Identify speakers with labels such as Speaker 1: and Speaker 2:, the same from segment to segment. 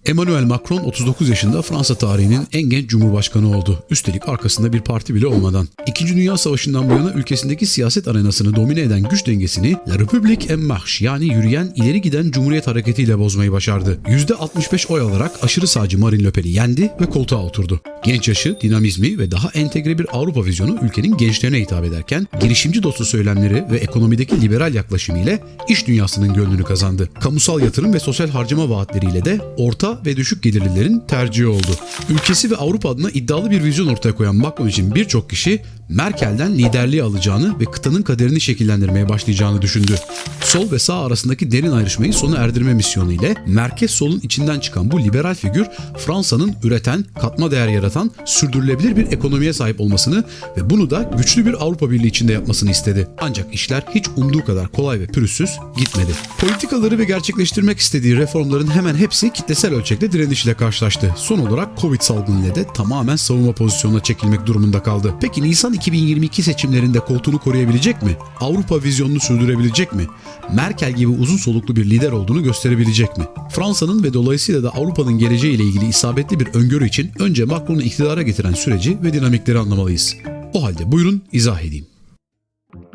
Speaker 1: Emmanuel Macron 39 yaşında Fransa tarihinin en genç cumhurbaşkanı oldu. Üstelik arkasında bir parti bile olmadan. İkinci Dünya Savaşı'ndan bu yana ülkesindeki siyaset arenasını domine eden güç dengesini La République en Marche yani yürüyen ileri giden Cumhuriyet hareketiyle bozmayı başardı. %65 oy alarak aşırı sağcı Marine Le Pen'i yendi ve koltuğa oturdu. Genç yaşı, dinamizmi ve daha entegre bir Avrupa vizyonu ülkenin gençlerine hitap ederken girişimci dostu söylemleri ve ekonomideki liberal yaklaşımı ile iş dünyasının gönlünü kazandı. Kamusal yatırım ve sosyal harcama vaatleriyle de orta ve düşük gelirlilerin tercihi oldu. Ülkesi ve Avrupa adına iddialı bir vizyon ortaya koyan Macron için birçok kişi Merkel'den liderliği alacağını ve kıtanın kaderini şekillendirmeye başlayacağını düşündü. Sol ve sağ arasındaki derin ayrışmayı sona erdirme misyonu ile merkez solun içinden çıkan bu liberal figür Fransa'nın üreten, katma değer yaratan, sürdürülebilir bir ekonomiye sahip olmasını ve bunu da güçlü bir Avrupa Birliği içinde yapmasını istedi. Ancak işler hiç umduğu kadar kolay ve pürüzsüz gitmedi. Politikaları ve gerçekleştirmek istediği reformların hemen hepsi kitlesel ölçekte direniş ile karşılaştı. Son olarak Covid salgını ile de tamamen savunma pozisyonuna çekilmek durumunda kaldı. Peki Nisan 2022 seçimlerinde koltuğunu koruyabilecek mi? Avrupa vizyonunu sürdürebilecek mi? Merkel gibi uzun soluklu bir lider olduğunu gösterebilecek mi? Fransa'nın ve dolayısıyla da Avrupa'nın geleceğiyle ilgili isabetli bir öngörü için önce Macron'u iktidara getiren süreci ve dinamikleri anlamalıyız. O halde buyurun izah edeyim.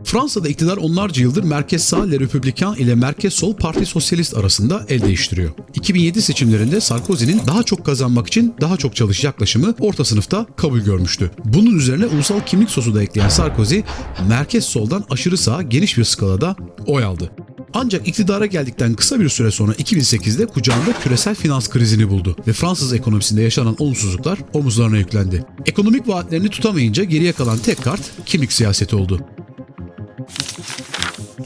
Speaker 1: Fransa'da iktidar onlarca yıldır merkez sağ Le Républicain ile merkez sol Parti Sosyalist arasında el değiştiriyor. 2007 seçimlerinde Sarkozy'nin daha çok kazanmak için daha çok çalış yaklaşımı orta sınıfta kabul görmüştü. Bunun üzerine ulusal kimlik sosu da ekleyen Sarkozy, merkez soldan aşırı sağa geniş bir skalada oy aldı. Ancak iktidara geldikten kısa bir süre sonra 2008'de kucağında küresel finans krizini buldu ve Fransız ekonomisinde yaşanan olumsuzluklar omuzlarına yüklendi. Ekonomik vaatlerini tutamayınca geriye kalan tek kart kimlik siyaseti oldu.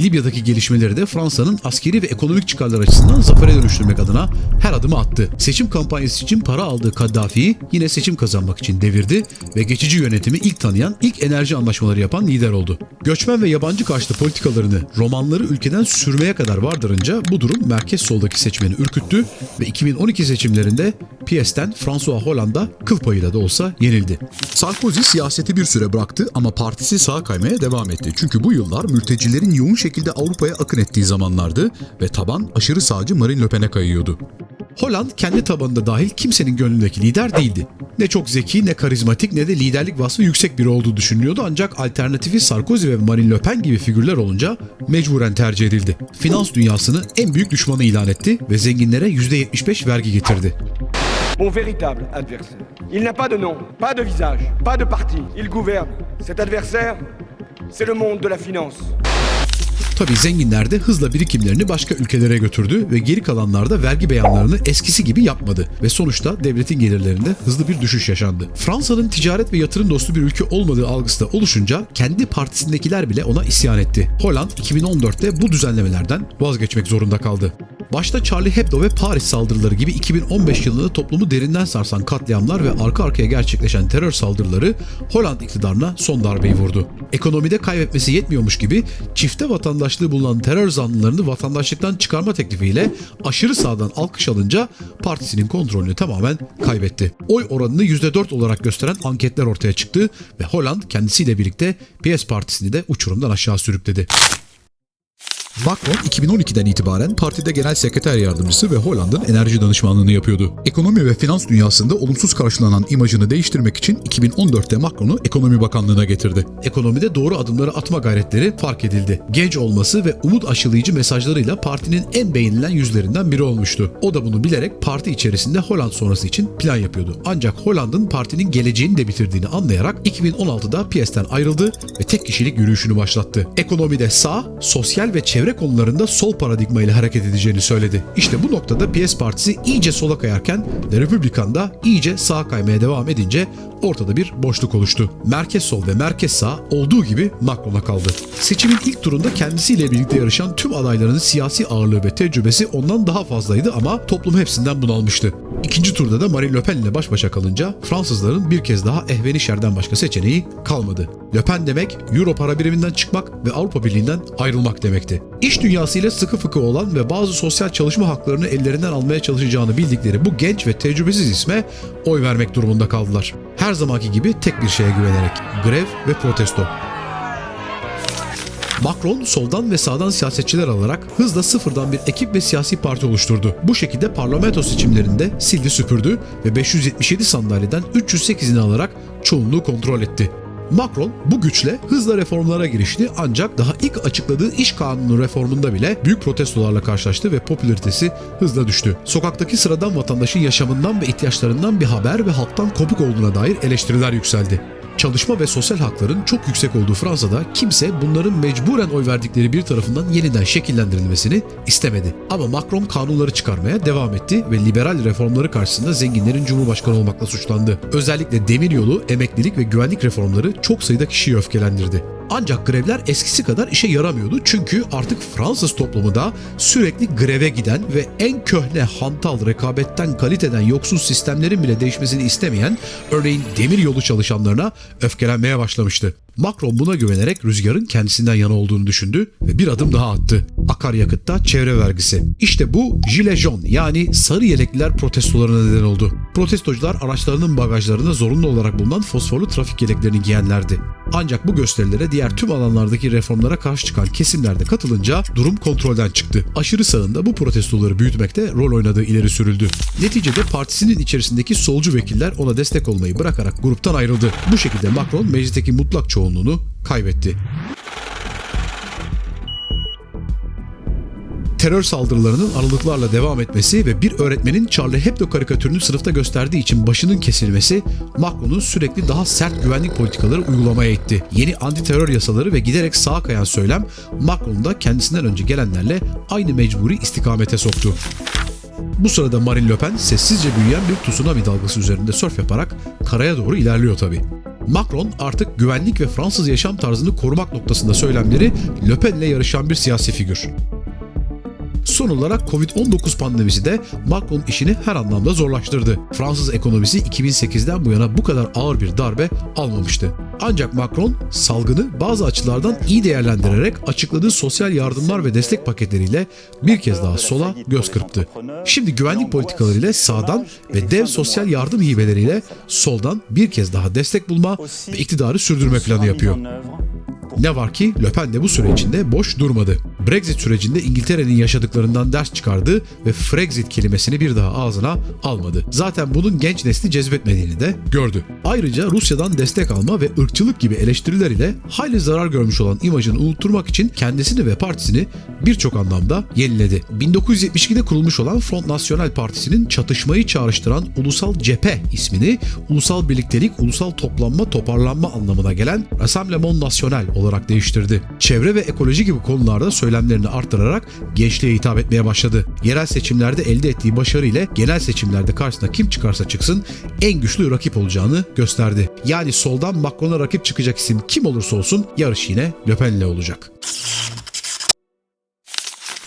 Speaker 1: Libya'daki gelişmeleri de Fransa'nın askeri ve ekonomik çıkarlar açısından zafere dönüştürmek adına her adımı attı. Seçim kampanyası için para aldığı Kaddafi'yi yine seçim kazanmak için devirdi ve geçici yönetimi ilk tanıyan, ilk enerji anlaşmaları yapan lider oldu. Göçmen ve yabancı karşıtı politikalarını, romanları ülkeden sürmeye kadar vardırınca bu durum merkez soldaki seçmeni ürküttü ve 2012 seçimlerinde PS'ten François Hollande'a kıl payıyla da olsa yenildi. Sarkozy siyaseti bir süre bıraktı ama partisi sağa kaymaya devam etti. Çünkü bu yıllar mültecilerin yoğun şekilde Avrupa'ya akın ettiği zamanlardı ve taban aşırı sağcı Marine Le Pen'e kayıyordu. Hollande kendi tabanında dahil kimsenin gönlündeki lider değildi. Ne çok zeki, ne karizmatik, ne de liderlik vasfı yüksek biri olduğu düşünülüyordu ancak alternatifi Sarkozy ve Marine Le Pen gibi figürler olunca mecburen tercih edildi. Finans dünyasını en büyük düşmanı ilan etti ve zenginlere %75 vergi getirdi.
Speaker 2: Mon véritable adversaire. Il n'a pas de nom, pas de visage, pas de parti. Il gouverne. Cet adversaire, c'est le monde de la finance.
Speaker 1: Tabii zenginler de hızla birikimlerini başka ülkelere götürdü ve geri kalanlar da vergi beyanlarını eskisi gibi yapmadı ve sonuçta devletin gelirlerinde hızlı bir düşüş yaşandı. Fransa'nın ticaret ve yatırım dostu bir ülke olmadığı algısı da oluşunca kendi partisindekiler bile ona isyan etti. Hollande 2014'te bu düzenlemelerden vazgeçmek zorunda kaldı. Başta Charlie Hebdo ve Paris saldırıları gibi 2015 yılında toplumu derinden sarsan katliamlar ve arka arkaya gerçekleşen terör saldırıları Hollande iktidarına son darbeyi vurdu. Ekonomide kaybetmesi yetmiyormuş gibi çifte vatandaşlığı bulunan terör zanlılarını vatandaşlıktan çıkarma teklifiyle aşırı sağdan alkış alınca partisinin kontrolünü tamamen kaybetti. Oy oranını %4 olarak gösteren anketler ortaya çıktı ve Hollande kendisiyle birlikte PS partisini de uçurumdan aşağı sürükledi. Macron 2012'den itibaren partide genel sekreter yardımcısı ve Hollande'ın enerji danışmanlığını yapıyordu. Ekonomi ve finans dünyasında olumsuz karşılanan imajını değiştirmek için 2014'te Macron'u Ekonomi Bakanlığı'na getirdi. Ekonomide doğru adımları atma gayretleri fark edildi. Genç olması ve umut aşılayıcı mesajlarıyla partinin en beğenilen yüzlerinden biri olmuştu. O da bunu bilerek parti içerisinde Hollande sonrası için plan yapıyordu. Ancak Hollande'ın partinin geleceğini de bitirdiğini anlayarak 2016'da PS'ten ayrıldı ve tek kişilik yürüyüşünü başlattı. Ekonomide sağ, sosyal ve çevre konularında sol paradigma ile hareket edeceğini söyledi. İşte bu noktada PS partisi iyice sola kayarken Le Républicain da iyice sağa kaymaya devam edince ortada bir boşluk oluştu. Merkez sol ve merkez sağ olduğu gibi Macron'a kaldı. Seçimin ilk turunda kendisiyle birlikte yarışan tüm adayların siyasi ağırlığı ve tecrübesi ondan daha fazlaydı ama toplum hepsinden bunalmıştı. İkinci turda da Marine Le Pen ile baş başa kalınca Fransızların bir kez daha ehvenişerden başka seçeneği kalmadı. Le Pen demek Euro para biriminden çıkmak ve Avrupa Birliği'nden ayrılmak demekti. İş dünyasıyla sıkı fıkı olan ve bazı sosyal çalışma haklarını ellerinden almaya çalışacağını bildikleri bu genç ve tecrübesiz isme oy vermek durumunda kaldılar. Her zamanki gibi tek bir şeye güvenerek: grev ve protesto. Macron soldan ve sağdan siyasetçiler alarak hızla sıfırdan bir ekip ve siyasi parti oluşturdu. Bu şekilde parlamento seçimlerinde sildi süpürdü ve 577 sandalyeden 308'ini alarak çoğunluğu kontrol etti. Macron bu güçle hızla reformlara girişti ancak daha ilk açıkladığı iş kanunu reformunda bile büyük protestolarla karşılaştı ve popülaritesi hızla düştü. Sokaktaki sıradan vatandaşın yaşamından ve ihtiyaçlarından bir haber ve halktan kopuk olduğuna dair eleştiriler yükseldi. Çalışma ve sosyal hakların çok yüksek olduğu Fransa'da kimse bunların mecburen oy verdikleri bir tarafından yeniden şekillendirilmesini istemedi. Ama Macron kanunları çıkarmaya devam etti ve liberal reformları karşısında zenginlerin cumhurbaşkanı olmakla suçlandı. Özellikle demiryolu, emeklilik ve güvenlik reformları çok sayıda kişiyi öfkelendirdi. Ancak grevler eskisi kadar işe yaramıyordu çünkü artık Fransız toplumu da sürekli greve giden ve en köhne, hantal, rekabetten, kaliteden yoksun sistemlerin bile değişmesini istemeyen, örneğin demiryolu çalışanlarına öfkelenmeye başlamıştı. Macron buna güvenerek rüzgarın kendisinden yana olduğunu düşündü ve bir adım daha attı. Akaryakıtta çevre vergisi. İşte bu Gilets jaunes yani sarı yelekliler protestolarına neden oldu. Protestocular araçlarının bagajlarına zorunlu olarak bulunan fosforlu trafik yeleklerini giyenlerdi. Ancak bu gösterilere diğer tüm alanlardaki reformlara karşı çıkan kesimler de katılınca durum kontrolden çıktı. Aşırı sağında bu protestoları büyütmekte rol oynadığı ileri sürüldü. Neticede partisinin içerisindeki solcu vekiller ona destek olmayı bırakarak gruptan ayrıldı. Bu şekilde Macron meclisteki mutlak çoğunluğunu kaybetti. Terör saldırılarının aralıklarla devam etmesi ve bir öğretmenin Charlie Hebdo karikatürünü sınıfta gösterdiği için başının kesilmesi Macron'un sürekli daha sert güvenlik politikaları uygulamaya itti. Yeni anti-terör yasaları ve giderek sağa kayan söylem Macron'u da kendisinden önce gelenlerle aynı mecburi istikamete soktu. Bu sırada Marine Le Pen sessizce büyüyen bir tsunami dalgası üzerinde sörf yaparak karaya doğru ilerliyor tabii. Macron artık güvenlik ve Fransız yaşam tarzını korumak noktasında söylemleri Le Pen'le yarışan bir siyasi figür. Son olarak Covid-19 pandemisi de Macron'un işini her anlamda zorlaştırdı. Fransız ekonomisi 2008'den bu yana bu kadar ağır bir darbe almamıştı. Ancak Macron salgını bazı açılardan iyi değerlendirerek açıkladığı sosyal yardımlar ve destek paketleriyle bir kez daha sola göz kırptı. Şimdi güvenlik politikalarıyla sağdan ve dev sosyal yardım hibeleriyle soldan bir kez daha destek bulma ve iktidarı sürdürme planı yapıyor. Ne var ki Le Pen de bu süre içinde boş durmadı. Brexit sürecinde İngiltere'nin yaşadıklarından ders çıkardı ve Frexit kelimesini bir daha ağzına almadı. Zaten bunun genç nesli cezbetmediğini de gördü. Ayrıca Rusya'dan destek alma ve ırkçılık gibi eleştiriler ile hayli zarar görmüş olan imajını unutturmak için kendisini ve partisini birçok anlamda yeniledi. 1972'de kurulmuş olan Front National Partisi'nin çatışmayı çağrıştıran Ulusal Cephe ismini Ulusal Birliktelik, Ulusal Toplanma, Toparlanma anlamına gelen Rassemblement National olarak değiştirdi. Çevre ve ekoloji gibi konularda söylemlerini arttırarak gençliğe hitap etmeye başladı. Yerel seçimlerde elde ettiği başarı ile genel seçimlerde karşısına kim çıkarsa çıksın en güçlü rakip olacağını gösterdi. Yani soldan Macron'a rakip çıkacak isim kim olursa olsun yarış yine Le Pen'le olacak.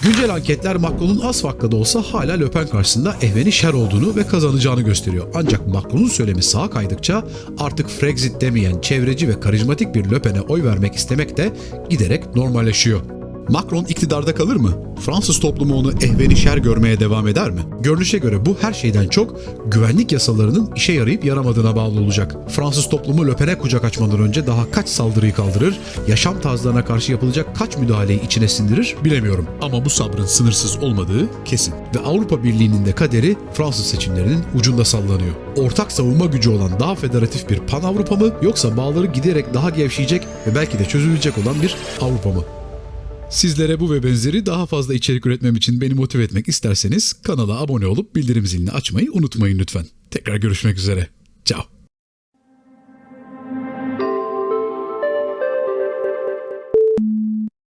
Speaker 1: Güncel anketler Macron'un az farkla da olsa hala Le Pen karşısında ehveni şer olduğunu ve kazanacağını gösteriyor. Ancak Macron'un söylemi sağa kaydıkça artık Frexit demeyen çevreci ve karizmatik bir Le Pen'e oy vermek istemek de giderek normalleşiyor. Macron iktidarda kalır mı? Fransız toplumu onu ehveni şer görmeye devam eder mi? Görünüşe göre bu her şeyden çok güvenlik yasalarının işe yarayıp yaramadığına bağlı olacak. Fransız toplumu Le Pen'e kucak açmadan önce daha kaç saldırıyı kaldırır, yaşam tarzlarına karşı yapılacak kaç müdahaleyi içine sindirir bilemiyorum. Ama bu sabrın sınırsız olmadığı kesin. Ve Avrupa Birliği'nin de kaderi Fransız seçimlerinin ucunda sallanıyor. Ortak savunma gücü olan daha federatif bir Pan-Avrupa mı yoksa bağları giderek daha gevşeyecek ve belki de çözülecek olan bir Avrupa mı? Sizlere bu ve benzeri daha fazla içerik üretmem için beni motive etmek isterseniz kanala abone olup bildirim zilini açmayı unutmayın lütfen. Tekrar görüşmek üzere. Ciao.